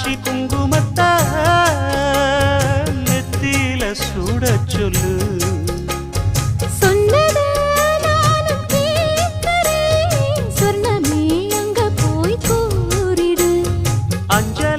மீனாட்சி குங்குமத்தா நெத்தியில சூட சொல்லு. சொன்னதை நானும் கேட்கிறேன். சொர்ணமே அங்க போய் கூறிடு. அஞ்ச